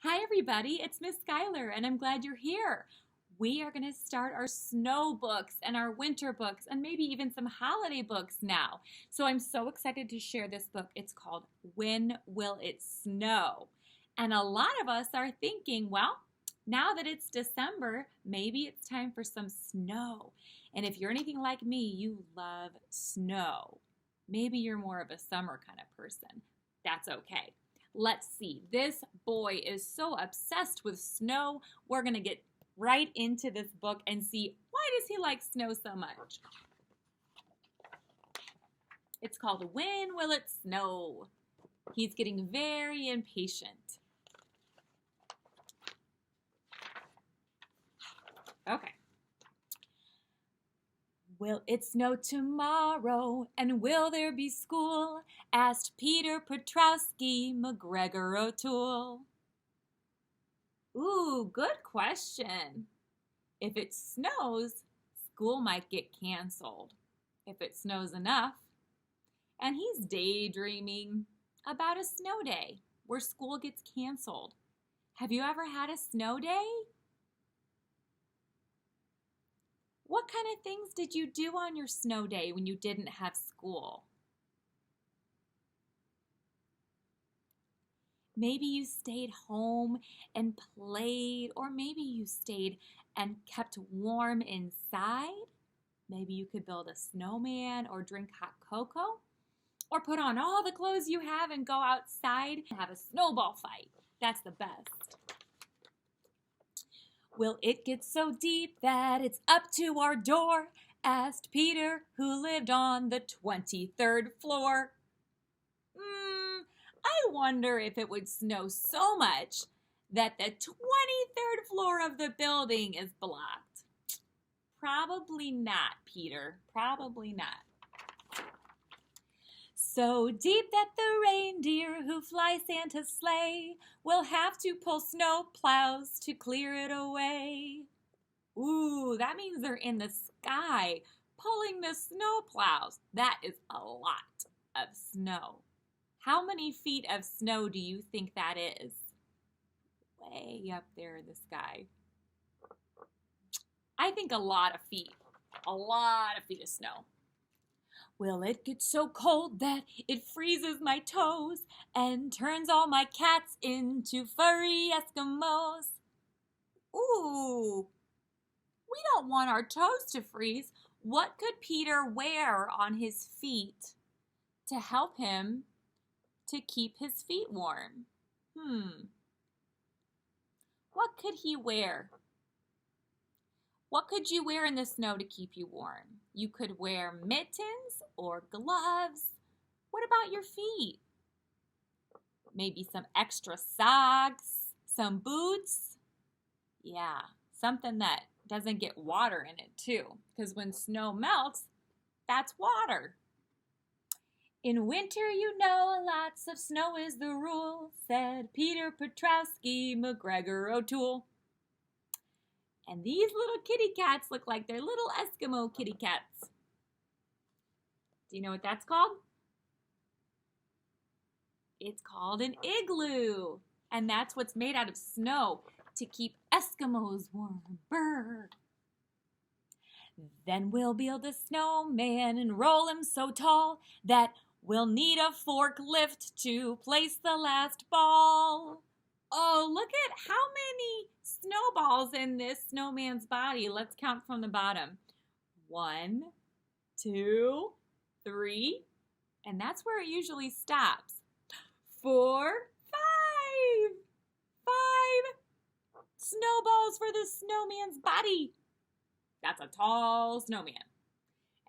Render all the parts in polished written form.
Hi everybody, it's Miss Skyler and I'm glad you're here. We are going to start our snow books and our winter books and maybe even some holiday books now. So I'm so excited to share this book. It's called When Will It Snow? And a lot of us are thinking, well, now that it's December, maybe it's time for some snow. And if you're anything like me, you love snow. Maybe you're more of a summer kind of person. That's okay. Let's see. This boy is so obsessed with snow. We're going to get right into this book and see why does he like snow so much. It's called When Will It Snow? He's getting very impatient. Okay. Will it snow tomorrow, and will there be school? Asked Peter Petrowski, McGregor O'Toole. Ooh, good question. If it snows, school might get canceled. If it snows enough. And he's daydreaming about a snow day where school gets canceled. Have you ever had a snow day? What kind of things did you do on your snow day when you didn't have school? Maybe you stayed home and played, or maybe you stayed and kept warm inside. Maybe you could build a snowman or drink hot cocoa, or put on all the clothes you have and go outside and have a snowball fight. That's the best. Will it get so deep that it's up to our door? Asked Peter, who lived on the 23rd floor. I wonder if it would snow so much that the 23rd floor of the building is blocked. Probably not, Peter. Probably not. So deep that the reindeer who fly Santa's sleigh will have to pull snow plows to clear it away. Ooh, that means they're in the sky pulling the snow plows. That is a lot of snow. How many feet of snow do you think that is? Way up there in the sky. I think a lot of feet. A lot of feet of snow. Will it get so cold that it freezes my toes and turns all my cats into furry Eskimos? Ooh, we don't want our toes to freeze. What could Peter wear on his feet to help him to keep his feet warm? What could he wear? What could you wear in the snow to keep you warm? You could wear mittens or gloves. What about your feet? Maybe some extra socks, some boots. Yeah, something that doesn't get water in it too, because when snow melts, that's water. In winter, you know, lots of snow is the rule, said Peter Petrowski, McGregor O'Toole. And these little kitty cats look like they're little Eskimo kitty cats. Do you know what that's called? It's called an igloo. And that's what's made out of snow to keep Eskimos warm. Brr. Then we'll build a snowman and roll him so tall that we'll need a forklift to place the last ball. Oh, look at how many snowballs in this snowman's body. Let's count from the bottom. 1, 2, 3, and that's where it usually stops. 4, 5. 5 snowballs for the snowman's body. That's a tall snowman.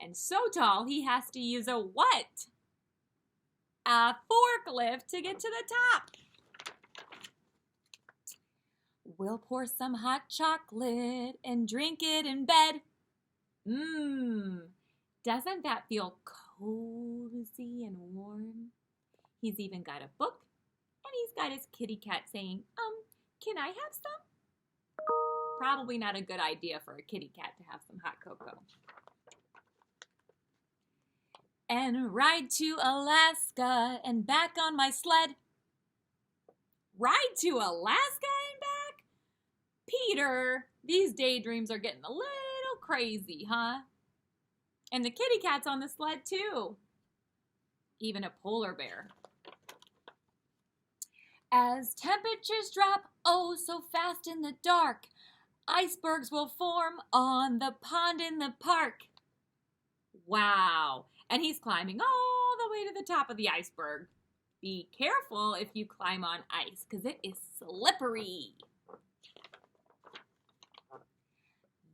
And so tall, he has to use a what? A forklift to get to the top. We'll pour some hot chocolate and drink it in bed. Doesn't that feel cozy and warm? He's even got a book, and he's got his kitty cat saying, can I have some? Probably not a good idea for a kitty cat to have some hot cocoa. And ride to Alaska and back on my sled. Ride to Alaska and back? Peter, these daydreams are getting a little crazy, huh? And the kitty cat's on the sled too. Even a polar bear. As temperatures drop, oh so fast in the dark, icebergs will form on the pond in the park. Wow. And he's climbing all the way to the top of the iceberg. Be careful if you climb on ice, because it is slippery.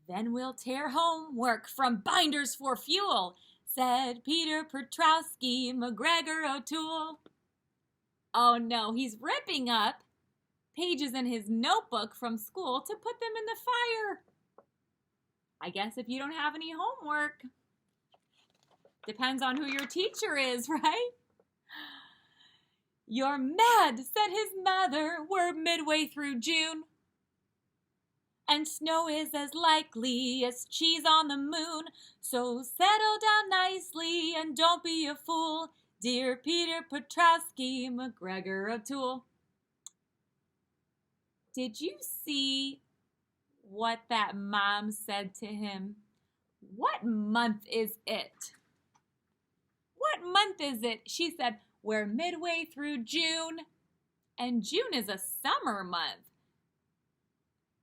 Then we'll tear homework from binders for fuel, said Peter Petrowski McGregor O'Toole. Oh no, he's ripping up pages in his notebook from school to put them in the fire. I guess if you don't have any homework. Depends on who your teacher is, right? You're mad, said his mother. We're midway through June, and snow is as likely as cheese on the moon. So settle down nicely and don't be a fool, dear Peter Petrowski McGregor O'Toole. Did you see what that mom said to him? What month is it? What month is it? She said, we're midway through June, and June is a summer month.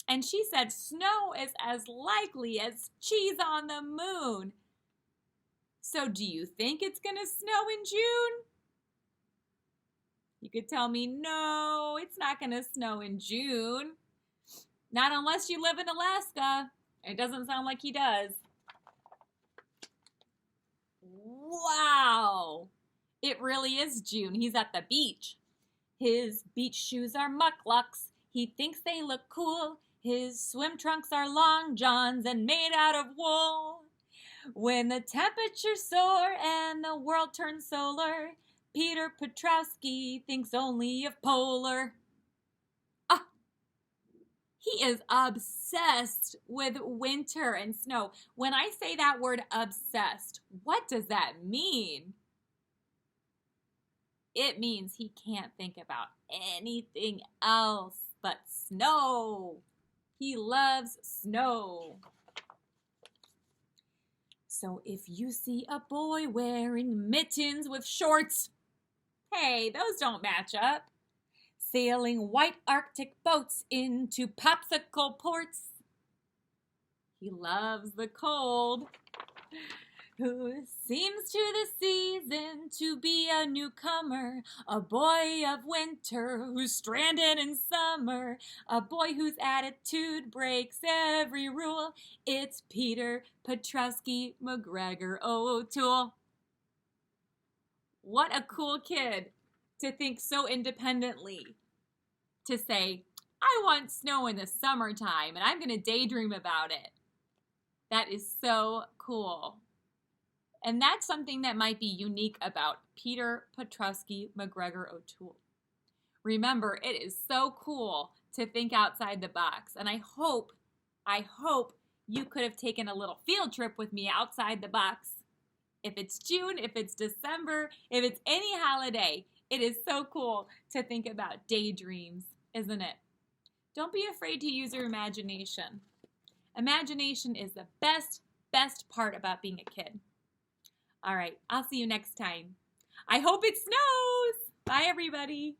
And she said, snow is as likely as cheese on the moon. So do you think it's going to snow in June? You could tell me, no, it's not going to snow in June. Not unless you live in Alaska. It doesn't sound like he does. Wow. It really is June. He's at the beach. His beach shoes are mucklucks. He thinks they look cool. His swim trunks are long johns and made out of wool. When the temperatures soar and the world turns solar, Peter Petrowski thinks only of polar. He is obsessed with winter and snow. When I say that word obsessed, what does that mean? It means he can't think about anything else but snow. He loves snow. So if you see a boy wearing mittens with shorts, hey, those don't match up. Sailing white Arctic boats into popsicle ports, he loves the cold. Who seems to the season to be a newcomer, a boy of winter who's stranded in summer, a boy whose attitude breaks every rule. It's Peter Petrowski McGregor O'Toole. What a cool kid to think so independently, to say, I want snow in the summertime and I'm going to daydream about it. That is so cool. And that's something that might be unique about Peter Petrowski McGregor O'Toole. Remember, it is so cool to think outside the box. And I hope you could have taken a little field trip with me outside the box. If it's June, if it's December, if it's any holiday, it is so cool to think about daydreams, isn't it? Don't be afraid to use your imagination. Imagination is the best part about being a kid. All right, I'll see you next time. I hope it snows. Bye, everybody.